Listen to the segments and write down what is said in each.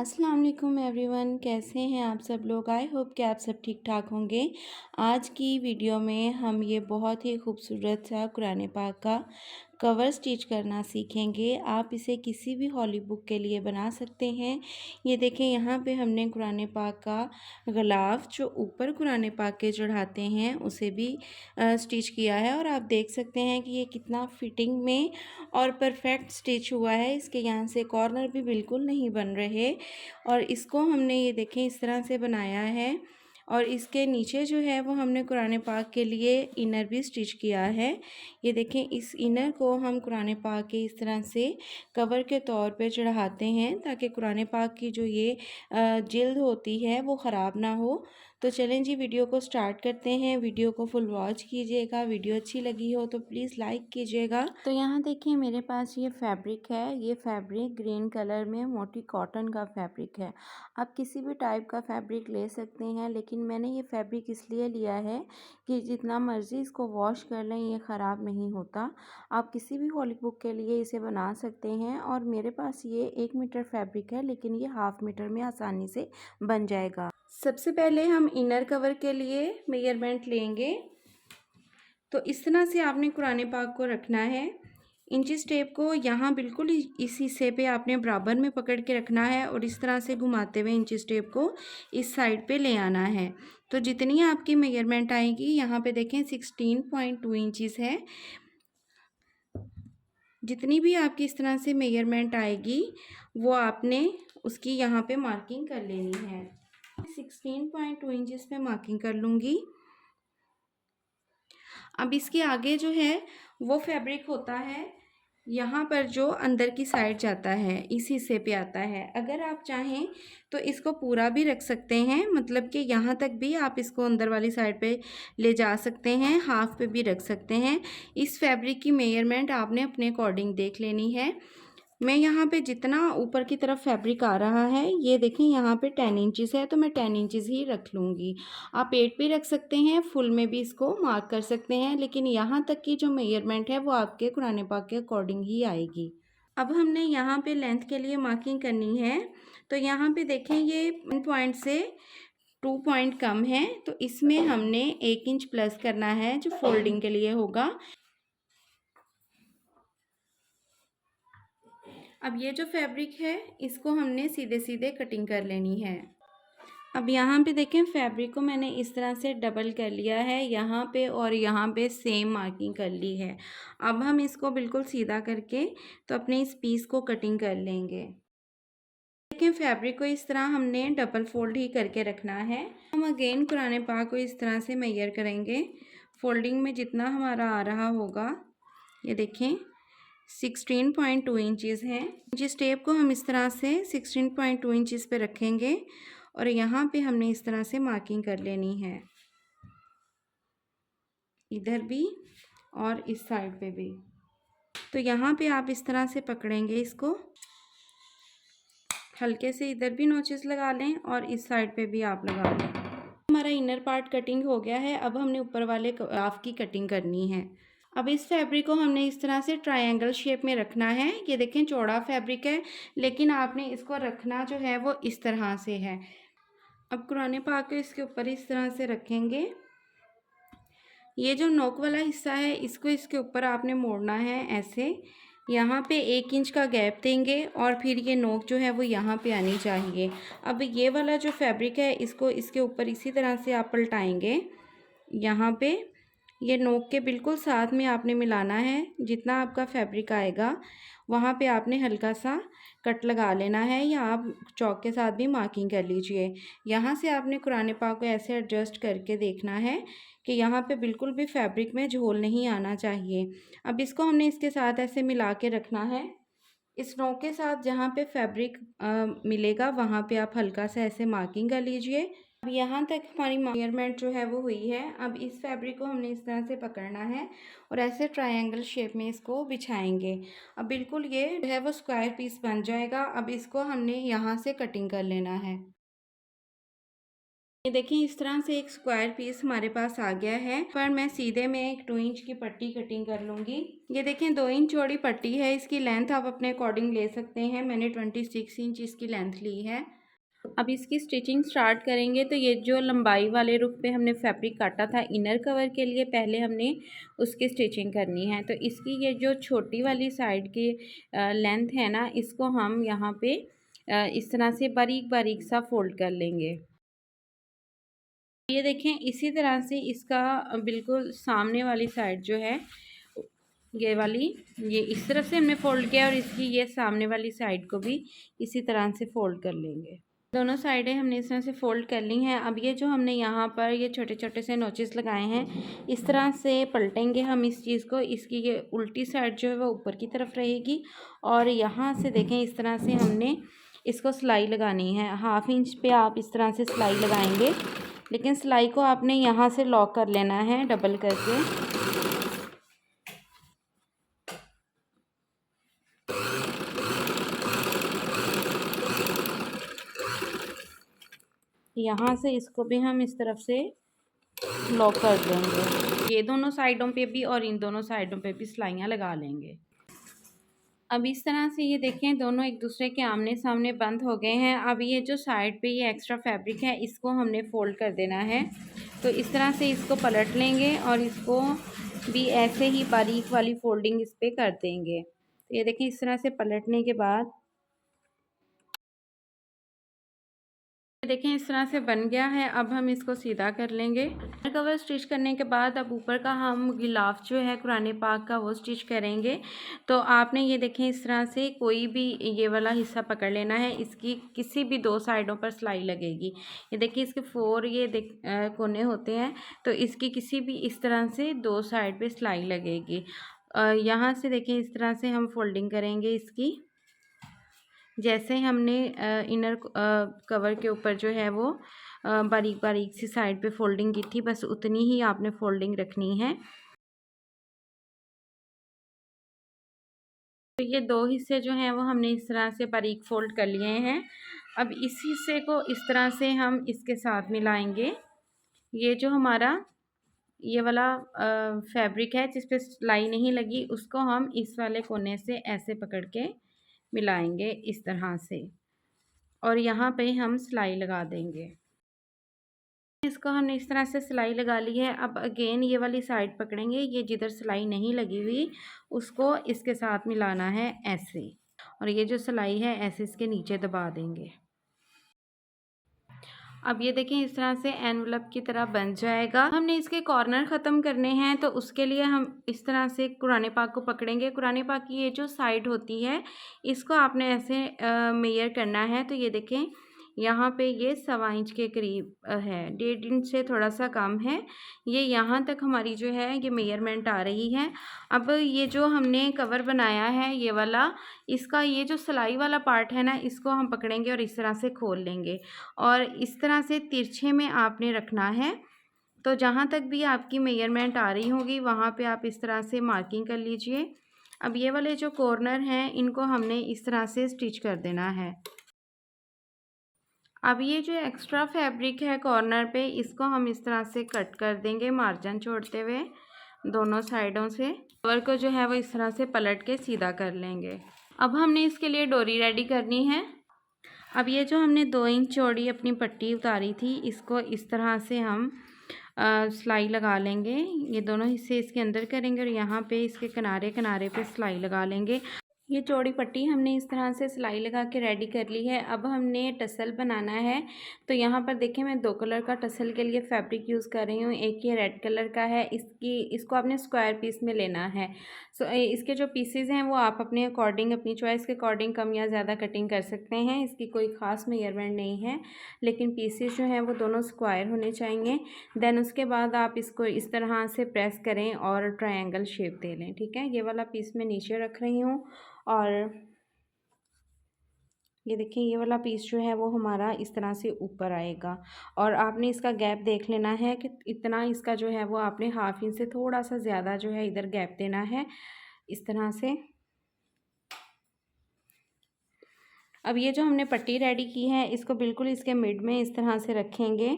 अस्सलाम वालेकुम एवरीवन, कैसे हैं आप सब लोग। आई होप कि आप सब ठीक ठाक होंगे। आज की वीडियो में हम ये बहुत ही खूबसूरत सा कुरान पाक का कवर स्टिच करना सीखेंगे। आप इसे किसी भी हॉली बुक के लिए बना सकते हैं। ये देखें, यहाँ पे हमने कुरान पाक का ग़िलाफ़ जो ऊपर कुरान पाक के चढ़ाते हैं उसे भी स्टिच किया है। और आप देख सकते हैं कि ये कितना फिटिंग में और परफेक्ट स्टिच हुआ है। इसके यहाँ से कॉर्नर भी बिल्कुल नहीं बन रहे। और इसको हमने ये देखें इस तरह से बनाया है। और इसके नीचे जो है वो हमने कुरान पाक के लिए इनर भी स्टिच किया है। ये देखें, इस इनर को हम कुरान पाक के इस तरह से कवर के तौर पे चढ़ाते हैं ताकि कुरान पाक की जो ये जिल्द होती है वो ख़राब ना हो। तो चलें जी, वीडियो को स्टार्ट करते हैं। वीडियो को फुल वॉच कीजिएगा। वीडियो अच्छी लगी हो तो प्लीज़ लाइक कीजिएगा। तो यहाँ देखिए, मेरे पास ये फैब्रिक है। ये फैब्रिक ग्रीन कलर में मोटी कॉटन का फैब्रिक है। आप किसी भी टाइप का फैब्रिक ले सकते हैं, लेकिन मैंने ये फैब्रिक इसलिए लिया है कि जितना मर्ज़ी इसको वॉश कर लें ये ख़राब नहीं होता। आप किसी भी हॉली बुक के लिए इसे बना सकते हैं। और मेरे पास ये 1 मीटर फैब्रिक है, लेकिन ये हाफ़ मीटर में आसानी से बन जाएगा। सबसे पहले हम इनर कवर के लिए मेजरमेंट लेंगे। तो इस तरह से आपने कुरान पाक को रखना है। इंचिस टेप को यहाँ बिल्कुल इस हिस्से पे आपने बराबर में पकड़ के रखना है और इस तरह से घुमाते हुए इंचिस टेप को इस साइड पे ले आना है। तो जितनी आपकी मेजरमेंट आएगी, यहाँ पे देखें 16.2 इंचिस है। जितनी भी आपकी इस तरह से मेजरमेंट आएगी वो आपने उसकी यहाँ पे मार्किंग कर लेनी है। 16.2 इंचिस पे मार्किंग कर लूँगी। अब इसके आगे जो है वो फैब्रिक होता है यहाँ पर जो अंदर की साइड जाता है, इस हिस्से पे आता है। अगर आप चाहें तो इसको पूरा भी रख सकते हैं, मतलब कि यहाँ तक भी आप इसको अंदर वाली साइड पे ले जा सकते हैं, हाफ पे भी रख सकते हैं। इस फैब्रिक की मेजरमेंट आपने अपने अकॉर्डिंग देख लेनी है। मैं यहाँ पे जितना ऊपर की तरफ फैब्रिक आ रहा है, ये देखें यहाँ पे 10 इंचज़ है, तो मैं 10 इंचज़ ही रख लूँगी। आप 8 भी रख सकते हैं, फुल में भी इसको मार्क कर सकते हैं, लेकिन यहाँ तक की जो मेजरमेंट है वो आपके कुरान पाक के अकॉर्डिंग ही आएगी। अब हमने यहाँ पे लेंथ के लिए मार्किंग करनी है। तो यहाँ पे देखें, ये 1 पॉइंट से 2 पॉइंट कम है, तो इसमें हमने 1 इंच प्लस करना है जो फोल्डिंग के लिए होगा। अब ये जो फैब्रिक है इसको हमने सीधे सीधे कटिंग कर लेनी है। अब यहाँ पे देखें, फैब्रिक को मैंने इस तरह से डबल कर लिया है, यहाँ पे और यहाँ पे सेम मार्किंग कर ली है। अब हम इसको बिल्कुल सीधा करके तो अपने इस पीस को कटिंग कर लेंगे। देखें, फैब्रिक को इस तरह हमने डबल फोल्ड ही करके रखना है। हम अगेन कुरान पाक को इस तरह से मेजर करेंगे। फोल्डिंग में जितना हमारा आ रहा होगा, ये देखें 16.2 इंचज़ हैं। इंचिस टेप को हम इस तरह से 16.2 इंचज़ पे रखेंगे और यहाँ पे हमने इस तरह से मार्किंग कर लेनी है, इधर भी और इस साइड पे भी। तो यहाँ पे आप इस तरह से पकड़ेंगे इसको, हल्के से इधर भी नोचेस लगा लें और इस साइड पे भी आप लगा लें। हमारा इनर पार्ट कटिंग हो गया है। अब हमने ऊपर वाले हाफ की कटिंग करनी है। अब इस फैब्रिक को हमने इस तरह से ट्रायंगल शेप में रखना है। ये देखें, चौड़ा फैब्रिक है, लेकिन आपने इसको रखना जो है वो इस तरह से है। अब कुरान पाक को इसके ऊपर इस तरह से रखेंगे। ये जो नोक वाला हिस्सा है इसको इसके ऊपर आपने मोड़ना है ऐसे। यहाँ पे 1 इंच का गैप देंगे और फिर ये नोक जो है वो यहाँ पे आनी चाहिए। अब ये वाला जो फैब्रिक है इसको इसके ऊपर इसी तरह से आप पलटाएंगे। यहाँ पे ये नोक के बिल्कुल साथ में आपने मिलाना है। जितना आपका फैब्रिक आएगा वहाँ पे आपने हल्का सा कट लगा लेना है, या आप चौक के साथ भी मार्किंग कर लीजिए। यहाँ से आपने कुरान पाक को ऐसे एडजस्ट करके देखना है कि यहाँ पे बिल्कुल भी फैब्रिक में झोल नहीं आना चाहिए। अब इसको हमने इसके साथ ऐसे मिला के रखना है। इस नोक के साथ जहाँ पे फैब्रिक मिलेगा वहाँ पे आप हल्का सा ऐसे मार्किंग कर लीजिए। अब यहाँ तक हमारी मेजरमेंट जो है वो हुई है। अब इस फैब्रिक को हमने इस तरह से पकड़ना है और ऐसे ट्रायंगल शेप में इसको बिछाएंगे। अब बिल्कुल ये जो है वो स्क्वायर पीस बन जाएगा। अब इसको हमने यहाँ से कटिंग कर लेना है। ये देखें इस तरह से एक स्क्वायर पीस हमारे पास आ गया है। पर मैं सीधे में एक 2 इंच की पट्टी कटिंग कर लूँगी। ये देखें 2 इंच चौड़ी पट्टी है, इसकी लेंथ आप अपने अकॉर्डिंग ले सकते हैं। मैंने 26 इंच इसकी लेंथ ली है। अब इसकी स्टिचिंग स्टार्ट करेंगे। तो ये जो लंबाई वाले रुख पे हमने फैब्रिक काटा था इनर कवर के लिए, पहले हमने उसकी स्टिचिंग करनी है। तो इसकी ये जो छोटी वाली साइड की लेंथ है ना, इसको हम यहाँ पे इस तरह से बारीक बारीक सा फोल्ड कर लेंगे। ये देखें इसी तरह से इसका बिल्कुल सामने वाली साइड जो है ये वाली, ये इस तरफ से हमने फ़ोल्ड किया और इसकी ये सामने वाली साइड को भी इसी तरह से फ़ोल्ड कर लेंगे। दोनों साइडें हमने इस तरह से फ़ोल्ड कर ली हैं। अब ये जो हमने यहाँ पर ये छोटे छोटे से नोचेस लगाए हैं, इस तरह से पलटेंगे हम इस चीज़ को। इसकी ये उल्टी साइड जो है वो ऊपर की तरफ रहेगी और यहाँ से देखें इस तरह से हमने इसको सिलाई लगानी है। 1/2 इंच पे आप इस तरह से सिलाई लगाएंगे, लेकिन सिलाई को आपने यहाँ से लॉक कर लेना है डबल करके। यहाँ से इसको भी हम इस तरफ से लॉक कर देंगे। ये दोनों साइडों पे भी और इन दोनों साइडों पे भी सिलाइयाँ लगा लेंगे। अब इस तरह से ये देखें दोनों एक दूसरे के आमने सामने बंद हो गए हैं। अब ये जो साइड पे ये एक्स्ट्रा फैब्रिक है इसको हमने फ़ोल्ड कर देना है। तो इस तरह से इसको पलट लेंगे और इसको भी ऐसे ही बारीक वाली फोल्डिंग इस पर कर देंगे। तो ये देखें इस तरह से पलटने के बाद देखें इस तरह से बन गया है। अब हम इसको सीधा कर लेंगे। कवर स्टिच करने के बाद अब ऊपर का हम गिलाफ जो है कुरान पाक का वो स्टिच करेंगे। तो आपने ये देखें इस तरह से कोई भी ये वाला हिस्सा पकड़ लेना है, इसकी किसी भी 2 साइडों पर सिलाई लगेगी। ये देखिए इसके 4 ये कोने होते हैं, तो इसकी किसी भी इस तरह से 2 साइड पर सिलाई लगेगी। यहाँ से देखें इस तरह से हम फोल्डिंग करेंगे इसकी। जैसे हमने इनर कवर के ऊपर जो है वो बारीक बारीक सी साइड पे फोल्डिंग की थी, बस उतनी ही आपने फोल्डिंग रखनी है। तो ये 2 हिस्से जो हैं वो हमने इस तरह से बारीक फोल्ड कर लिए हैं। अब इस हिस्से को इस तरह से हम इसके साथ मिलाएंगे। ये जो हमारा ये वाला फैब्रिक है जिस पे सिलाई नहीं लगी, उसको हम इस वाले कोने से ऐसे पकड़ के मिलाएंगे इस तरह से, और यहाँ पे हम सिलाई लगा देंगे। इसको हमने इस तरह से सिलाई लगा ली है। अब अगेन ये वाली साइड पकड़ेंगे, ये जिधर सिलाई नहीं लगी हुई उसको इसके साथ मिलाना है ऐसे, और ये जो सिलाई है ऐसे इसके नीचे दबा देंगे। अब ये देखें इस तरह से एनवलप की तरह बन जाएगा। हमने इसके कॉर्नर ख़त्म करने हैं, तो उसके लिए हम इस तरह से कुरान पाक को पकड़ेंगे। कुरान पाक की ये जो साइड होती है इसको आपने ऐसे मेयर करना है। तो ये देखें यहाँ पे ये 1.25 इंच के करीब है, 1.5 इंच से थोड़ा सा कम है। ये यहाँ तक हमारी जो है ये मेयरमेंट आ रही है। अब ये जो हमने कवर बनाया है ये वाला, इसका ये जो सिलाई वाला पार्ट है ना, इसको हम पकड़ेंगे और इस तरह से खोल लेंगे और इस तरह से तिरछे में आपने रखना है। तो जहाँ तक भी आपकी मेयरमेंट आ रही होगी वहाँ पे आप इस तरह से मार्किंग कर लीजिए। अब ये वाले जो कॉर्नर हैं इनको हमने इस तरह से स्टिच कर देना है। अब ये जो एक्स्ट्रा फैब्रिक है कॉर्नर पे, इसको हम इस तरह से कट कर देंगे मार्जिन छोड़ते हुए दोनों साइडों से। कवर को जो है वो इस तरह से पलट के सीधा कर लेंगे। अब हमने इसके लिए डोरी रेडी करनी है। अब ये जो हमने 2 इंच चौड़ी अपनी पट्टी उतारी थी, इसको इस तरह से हम सिलाई लगा लेंगे। ये दोनों हिस्से इसके अंदर करेंगे और यहाँ पे इसके किनारे किनारे पे सिलाई लगा लेंगे। ये चौड़ी पट्टी हमने इस तरह से सिलाई लगा के रेडी कर ली है। अब हमने टसल बनाना है। तो यहाँ पर देखें मैं 2 कलर का टसल के लिए फैब्रिक यूज़ कर रही हूँ। एक ये रेड कलर का है, इसको आपने स्क्वायर पीस में लेना है। सो इसके जो पीसेज हैं वो आप अपने अकॉर्डिंग, अपनी चॉइस के अकॉर्डिंग कम या ज़्यादा कटिंग कर सकते हैं। इसकी कोई ख़ास मेजरमेंट नहीं है, लेकिन पीसेज जो हैं वो दोनों स्क्वायर होने चाहिए। देन उसके बाद आप इसको इस तरह से प्रेस करें और ट्रायंगल शेप दे लें। ठीक है, ये वाला पीस मैं नीचे रख रही हूँ और ये देखिए ये वाला पीस जो है वो हमारा इस तरह से ऊपर आएगा और आपने इसका गैप देख लेना है कि इतना इसका जो है वो आपने 1/2 इंच से थोड़ा सा ज़्यादा जो है इधर गैप देना है इस तरह से। अब ये जो हमने पट्टी रेडी की है इसको बिल्कुल इसके मिड में इस तरह से रखेंगे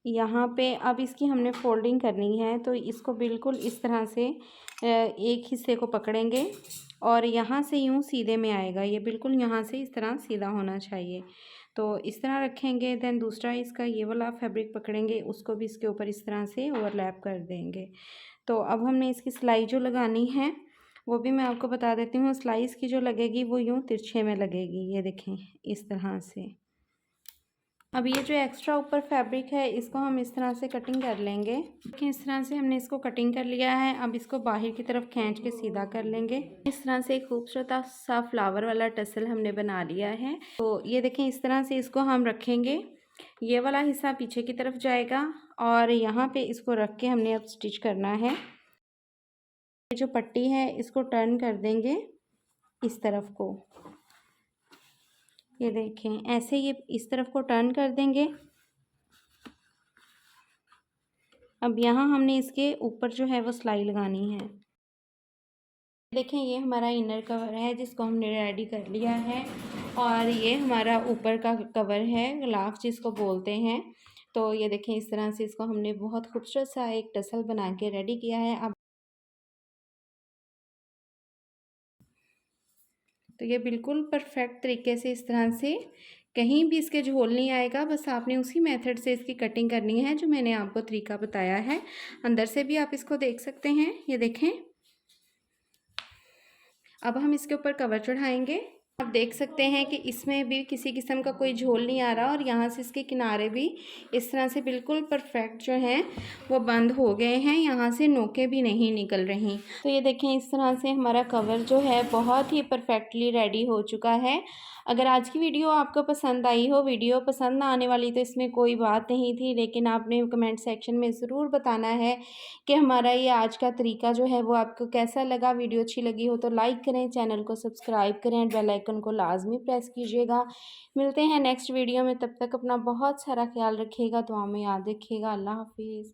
यहाँ पे अब इसकी हमने फोल्डिंग करनी है, तो इसको बिल्कुल इस तरह से एक हिस्से को पकड़ेंगे और यहाँ से यूँ सीधे में आएगा, ये बिल्कुल यहाँ से इस तरह सीधा होना चाहिए। तो इस तरह रखेंगे। देन दूसरा इसका ये वाला फैब्रिक पकड़ेंगे, उसको भी इसके ऊपर इस तरह से ओवरलैप कर देंगे। तो अब हमने इसकी सिलाई जो लगानी है वो भी मैं आपको बता देती हूँ। सिलाई इसकी जो लगेगी वो यूँ तिरछे में लगेगी, ये देखें इस तरह से। अब ये जो एक्स्ट्रा ऊपर फैब्रिक है इसको हम इस तरह से कटिंग कर लेंगे। देखिए इस तरह से हमने इसको कटिंग कर लिया है। अब इसको बाहर की तरफ खींच के सीधा कर लेंगे। इस तरह से एक खूबसूरत सा फ्लावर वाला टसल हमने बना लिया है। तो ये देखें इस तरह से इसको हम रखेंगे। ये वाला हिस्सा पीछे की तरफ जाएगा और यहाँ पे इसको रख के हमने अब स्टिच करना है। ये जो पट्टी है इसको टर्न कर देंगे इस तरफ को, ये देखें ऐसे ये इस तरफ को टर्न कर देंगे। अब यहाँ हमने इसके ऊपर जो है वो सिलाई लगानी है। देखें ये हमारा इनर कवर है जिसको हमने रेडी कर लिया है और ये हमारा ऊपर का कवर है, ग्लाफ जिसको बोलते हैं। तो ये देखें इस तरह से इसको हमने बहुत खूबसूरत सा एक टसल बना के रेडी किया है। अब तो ये बिल्कुल परफेक्ट तरीके से इस तरह से कहीं भी इसके झोल नहीं आएगा। बस आपने उसी मेथड से इसकी कटिंग करनी है जो मैंने आपको तरीका बताया है। अंदर से भी आप इसको देख सकते हैं, ये देखें। अब हम इसके ऊपर कवर चढ़ाएंगे। आप देख सकते हैं कि इसमें भी किसी किस्म का कोई झोल नहीं आ रहा और यहाँ से इसके किनारे भी इस तरह से बिल्कुल परफेक्ट जो हैं वो बंद हो गए हैं, यहाँ से नोकें भी नहीं निकल रही। तो ये देखें इस तरह से हमारा कवर जो है बहुत ही परफेक्टली रेडी हो चुका है। अगर आज की वीडियो आपको पसंद आई हो, वीडियो पसंद ना आने वाली तो इसमें कोई बात नहीं थी, लेकिन आपने कमेंट सेक्शन में ज़रूर बताना है कि हमारा ये आज का तरीका जो है वो आपको कैसा लगा। वीडियो अच्छी लगी हो तो लाइक करें, चैनल को सब्सक्राइब करें, बेल आइकन को लाजमी प्रेस कीजिएगा। मिलते हैं नेक्स्ट वीडियो में, तब तक अपना बहुत सारा ख्याल रखिएगा, दुआ में याद रखिएगा। अल्लाह हाफिज़।